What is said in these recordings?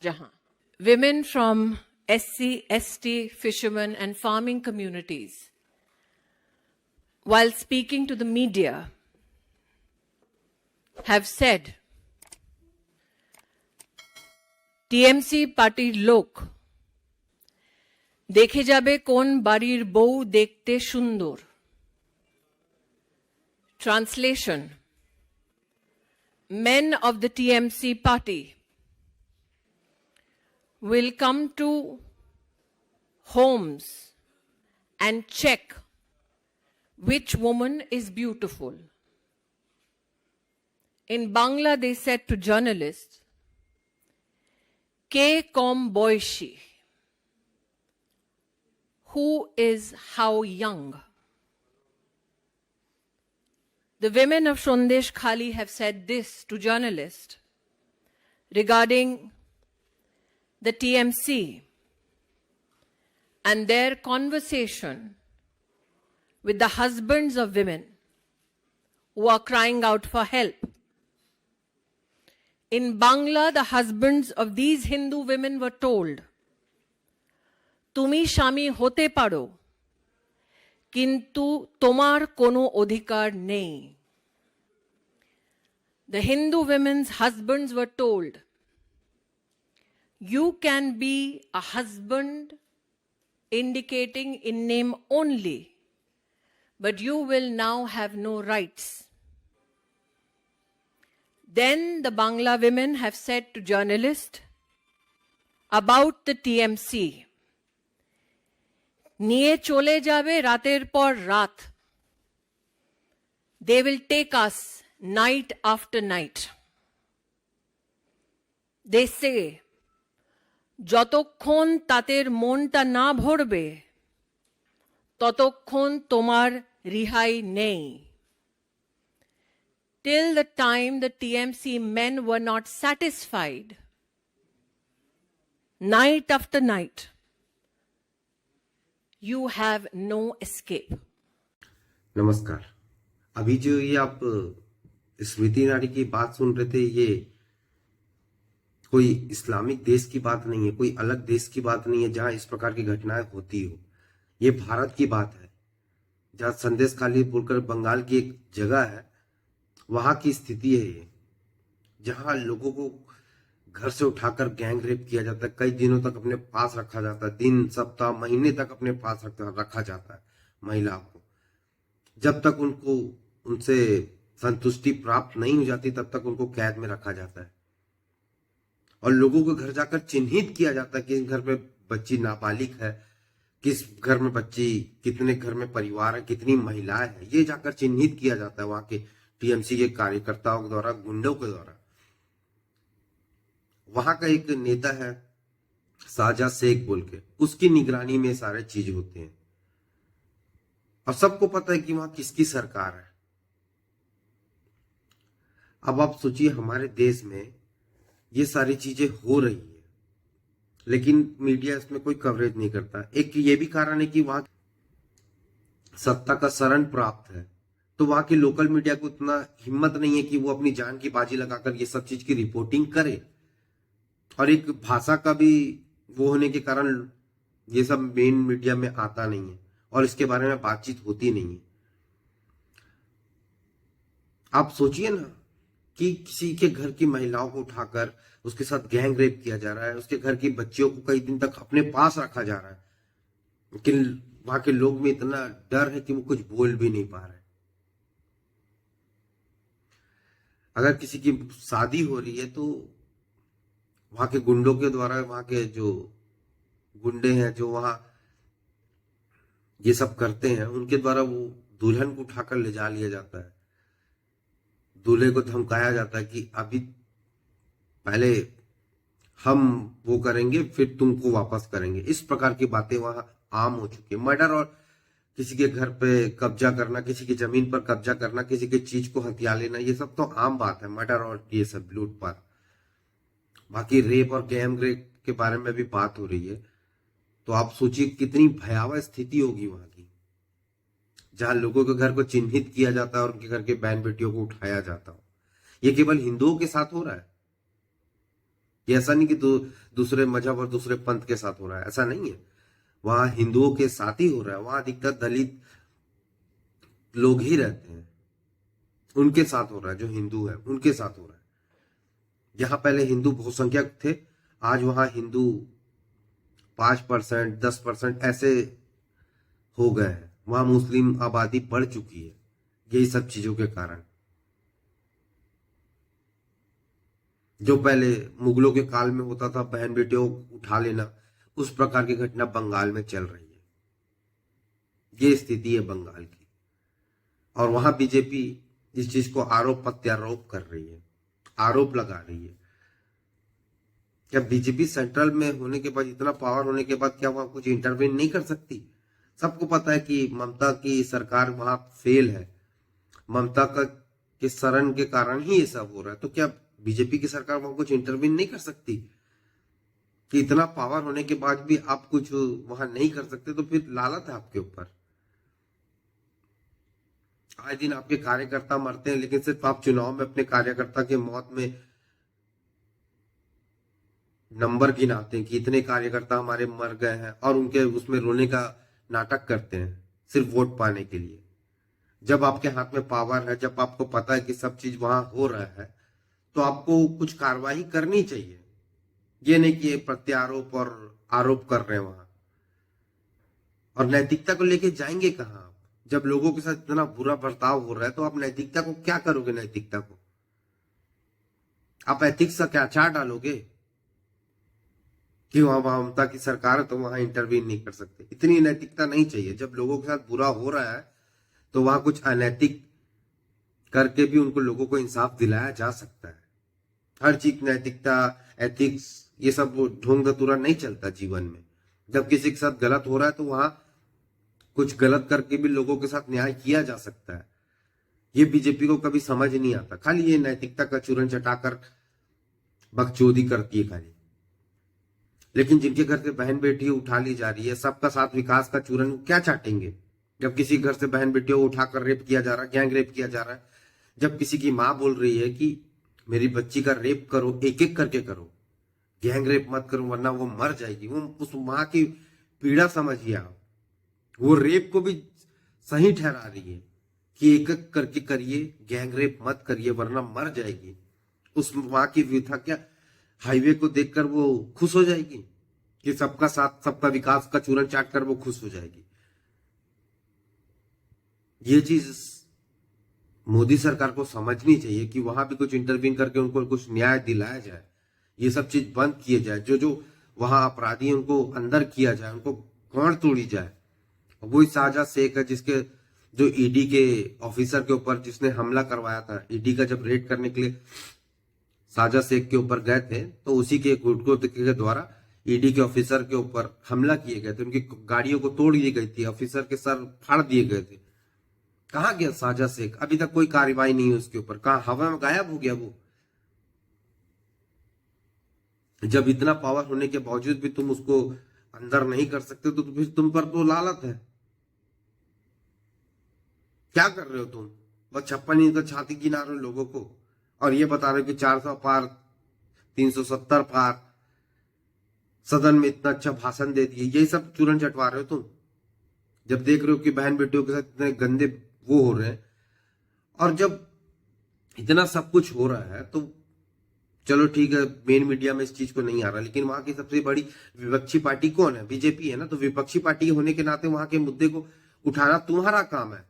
Jahan. Women from SC, ST, fishermen and farming communities, while speaking to the media, have said, TMC পার্টির লোক দেখে যাবে কোন বাড়ির বউ দেখতে সুন্দর। Translation: Men of the TMC party will come to homes and check which woman is beautiful. In Bangla, they said to journalists, Ke kom boishi, who is how young? The women of Sondesh Khali have said this to journalists regarding the TMC and their conversation with the husbands of women who are crying out for help. In Bangla, the husbands of these Hindu women were told, Tumi Shami hote paro, kintu tomar kono odhikar nei. The Hindu women's husbands were told, you can be a husband indicating in name only, but you will now have no rights. Then the Bangla women have said to journalists about the TMC, নিয়ে চলে যাবে রাতের পর রাত. They will take us night after night. They say, যতক্ষণ তাদের মনটা না ভরবে ততক্ষণ তোমার রিহাই নেই. Till the time the TMC men were not satisfied, night after night, you have no escape. नमस्कार। अभी जो ये आप स्मृति ईरानी की बात सुन रहे थे, ये कोई इस्लामिक देश की बात नहीं है, कोई अलग देश की बात नहीं है जहां इस प्रकार की घटनाएं होती हो। ये भारत की बात है, जहां संदेश खाली बोलकर बंगाल की एक जगह है, वहां की स्थिति है ये, जहां लोगों को घर से उठाकर गैंग रेप किया जाता है, कई दिनों तक अपने पास रखा जाता है, दिन सप्ताह महीने तक अपने पास रखा जाता है महिलाओं को। जब तक उनको उनसे संतुष्टि प्राप्त नहीं हो जाती तब तक उनको कैद में रखा जाता है और लोगों को घर जाकर चिन्हित किया जाता है कि घर में बच्ची नाबालिग है, किस घर में बच्ची, कितने घर में परिवार है, कितनी महिलाएं हैं, ये जाकर चिन्हित किया जाता है वहां के टीएमसी के कार्यकर्ताओं के द्वारा, गुंडों के द्वारा। वहां का एक नेता है साजा शेख बोल के, उसकी निगरानी में सारे चीज होते हैं और सबको पता है कि वहां किसकी सरकार है। अब आप सोचिए, हमारे देश में ये सारी चीजें हो रही है लेकिन मीडिया इसमें कोई कवरेज नहीं करता। एक ये भी कारण है कि वहां सत्ता का शरण प्राप्त है, तो वहां की लोकल मीडिया को उतना हिम्मत नहीं है कि वो अपनी जान की बाजी लगाकर ये सब चीज की रिपोर्टिंग करे। और एक भाषा का भी वो होने के कारण ये सब मेन मीडिया में आता नहीं है और इसके बारे में बातचीत होती नहीं है। आप सोचिए ना कि किसी के घर की महिलाओं को उठाकर उसके साथ गैंग रेप किया जा रहा है, उसके घर की बच्चियों को कई दिन तक अपने पास रखा जा रहा है, लेकिन वहां के लोग में इतना डर है कि वो कुछ बोल भी नहीं पा रहे। अगर किसी की शादी हो रही है तो वहां के गुंडों के द्वारा, वहां के जो गुंडे हैं जो वहां ये सब करते हैं, उनके द्वारा वो दुल्हन को उठाकर ले जा लिया जाता है, दूल्हे को धमकाया जाता है कि अभी पहले हम वो करेंगे फिर तुमको वापस करेंगे। इस प्रकार की बातें वहां आम हो चुकी है। मर्डर और किसी के घर पे कब्जा करना, किसी की जमीन पर कब्जा करना, किसी की चीज को हथिया लेना, ये सब तो आम बात है, मर्डर और ये सब लूटपाट। बाकी रेप और गैंग रेप के बारे में भी बात हो रही है, तो आप सोचिए कितनी भयावह स्थिति होगी वहां की, जहां लोगों के घर को चिन्हित किया जाता है और उनके घर के बहन बेटियों को उठाया जाता हो। ये केवल हिंदुओं के साथ हो रहा है, कि ऐसा नहीं कि दूसरे मजहब और दूसरे पंथ के साथ हो रहा है, ऐसा नहीं है। वहां हिंदुओं के साथ ही हो रहा है, वहां अधिकतर दलित लोग ही रहते हैं, उनके साथ हो रहा है, जो हिंदू है उनके साथ हो रहा है। जहां पहले हिंदू बहुसंख्यक थे, आज वहां हिंदू 5%, 10% ऐसे हो गए हैं। वहां मुस्लिम आबादी बढ़ चुकी है, यही सब चीजों के कारण। जो पहले मुगलों के काल में होता था, बहन बेटियों को उठा लेना, उस प्रकार की घटना बंगाल में चल रही है। ये स्थिति है बंगाल की, और वहां बीजेपी इस चीज को आरोप प्रत्यारोप कर रही है, आरोप लगा रही है। क्या बीजेपी सेंट्रल में होने के बाद, इतना पावर होने के बाद, क्या वहां कुछ इंटरवेन नहीं कर सकती? सबको पता है कि ममता की सरकार वहां फेल है, ममता का के शरण के कारण ही ये सब हो रहा है। तो क्या बीजेपी की सरकार वहां कुछ इंटरवेन नहीं कर सकती? कि इतना पावर होने के बाद भी आप कुछ वहां नहीं कर सकते, तो फिर लालत है आपके ऊपर। आए दिन आपके कार्यकर्ता मरते हैं, लेकिन सिर्फ आप चुनाव में अपने कार्यकर्ता के मौत में नंबर गिनाते हैं कि इतने कार्यकर्ता हमारे मर गए हैं, और उनके उसमें रोने का नाटक करते हैं सिर्फ वोट पाने के लिए। जब आपके हाथ में पावर है, जब आपको पता है कि सब चीज वहां हो रहा है, तो आपको कुछ कार्रवाई करनी चाहिए। ये नहीं कि प्रत्यारोप और आरोप कर रहे हैं वहां। और नैतिकता को लेके जाएंगे कहां आप? जब लोगों के साथ इतना बुरा बर्ताव हो रहा है, तो आप नैतिकता को क्या करोगे? नैतिकता को आप एथिक्स का क्या चार्ट डालोगे कि वहां ममता की सरकार है तो वहां इंटरवीन नहीं कर सकते? इतनी नैतिकता नहीं चाहिए। जब लोगों के साथ बुरा हो रहा है, तो वहां कुछ अनैतिक करके भी उनको, लोगों को इंसाफ दिलाया जा सकता है। हर चीज नैतिकता, एथिक्स, ये सब ढोंग धतूरा नहीं चलता जीवन में। जब किसी के साथ गलत हो रहा है, तो वहां कुछ गलत करके भी लोगों के साथ न्याय किया जा सकता है। ये बीजेपी को कभी समझ नहीं आता, खाली ये नैतिकता का चूरन चटाकर बकचोदी करती है खाली। लेकिन जिनके घर से बहन बेटी उठा ली जा रही है, सबका साथ विकास का चूरन क्या चाटेंगे? जब किसी घर से बहन बेटियों को उठाकर रेप किया जा रहा है, गैंग रेप किया जा रहा है, जब किसी की माँ बोल रही है कि मेरी बच्ची का रेप करो, एक एक करके करो, गैंग रेप मत करो वरना वो मर जाएगी। वो उस माँ की पीड़ा समझिए आप। वो रेप को भी सही ठहरा रही है कि एक एक करके करिए, गैंग रेप मत करिए वरना मर जाएगी। उस माँ की व्यथा क्या हाईवे को देखकर वो खुश हो जाएगी कि सबका साथ, सबका विकास का चूरन चाट कर वो खुश हो जाएगी? ये चीज मोदी सरकार को समझनी चाहिए कि वहां भी कुछ इंटरवीन करके उनको कुछ न्याय दिलाया जाए। ये सब चीज बंद किए जाए। जो जो वहां अपराधी हैं उनको अंदर किया जाए, उनको गांड तोड़ी जाए। वही साजा शेख है, जिसके जो ईडी के ऑफिसर के ऊपर जिसने हमला करवाया था, ईडी का जब रेड करने के लिए साजा शेख के ऊपर गए थे, तो उसी के गुटों के द्वारा ईडी के ऑफिसर के ऊपर हमला किए गए थे। उनकी गाड़ियों को तोड़ दी गई थी, ऑफिसर के सर फाड़ दिए गए थे। कहाँ गया साजा शेख? अभी तक कोई कार्रवाई नहीं है उसके ऊपर। कहाँ हवा में गायब हो गया वो? जब इतना पावर होने के बावजूद भी तुम उसको अंदर नहीं कर सकते, तो फिर तुम पर तो लालत है। क्या कर रहे हो तुम? बस 56 इंच तो छाती गिना रहे हो लोगों को, और ये बता रहे हो कि 400 पार, 370 पार, सदन में इतना अच्छा भाषण दे दिए। यही सब चूरन चटवा रहे हो तुम, जब देख रहे हो कि बहन बेटियों के साथ इतने गंदे वो हो रहे हैं। और जब इतना सब कुछ हो रहा है, तो चलो ठीक है, मेन मीडिया में इस चीज को नहीं आ रहा, लेकिन वहां की सबसे बड़ी विपक्षी पार्टी कौन है? बीजेपी है ना। तो विपक्षी पार्टी होने के नाते वहां के मुद्दे को उठाना तुम्हारा काम है।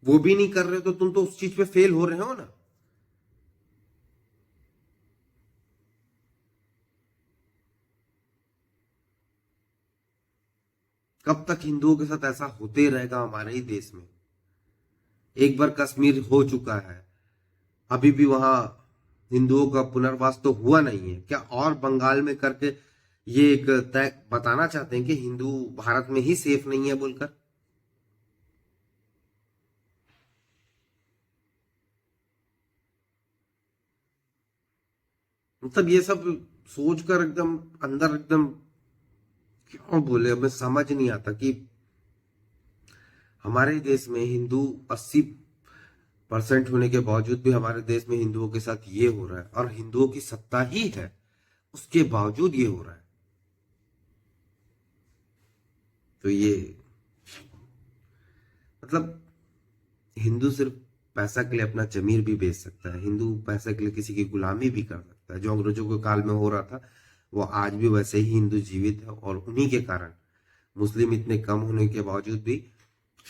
वो भी नहीं कर रहे हो, तो तुम तो उस चीज पे फेल हो रहे हो ना। कब तक हिंदुओं के साथ ऐसा होते रहेगा हमारे ही देश में? एक बार कश्मीर हो चुका है, अभी भी वहां हिंदुओं का पुनर्वास तो हुआ नहीं है क्या? और बंगाल में करके ये एक तय बताना चाहते हैं कि हिंदू भारत में ही सेफ नहीं है बोलकर? मतलब ये सब सोचकर एकदम अंदर एकदम क्यों बोले, हमें समझ नहीं आता कि हमारे देश में हिंदू 80% होने के बावजूद भी हमारे देश में हिंदुओं के साथ ये हो रहा है। और हिंदुओं की सत्ता ही है, उसके बावजूद ये हो रहा है। तो ये मतलब हिंदू सिर्फ पैसा के लिए अपना जमीर भी बेच सकता है, हिंदू पैसे के लिए किसी की गुलामी भी कर सकता है। जो अंग्रेजों के काल में हो रहा था वो आज भी वैसे ही हिंदू जीवित है, और उन्हीं के कारण मुस्लिम इतने कम होने के बावजूद भी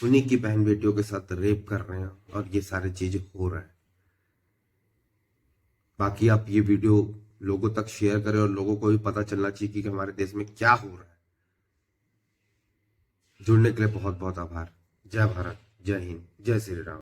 उन्हीं की बहन बेटियों के साथ रेप कर रहे हैं, और ये सारी चीजें हो रहा है। बाकी आप ये वीडियो लोगों तक शेयर करें, और लोगों को भी पता चलना चाहिए कि हमारे देश में क्या हो रहा है। जुड़ने के लिए बहुत बहुत आभार। जय भारत, जय हिंद, जय श्री राम।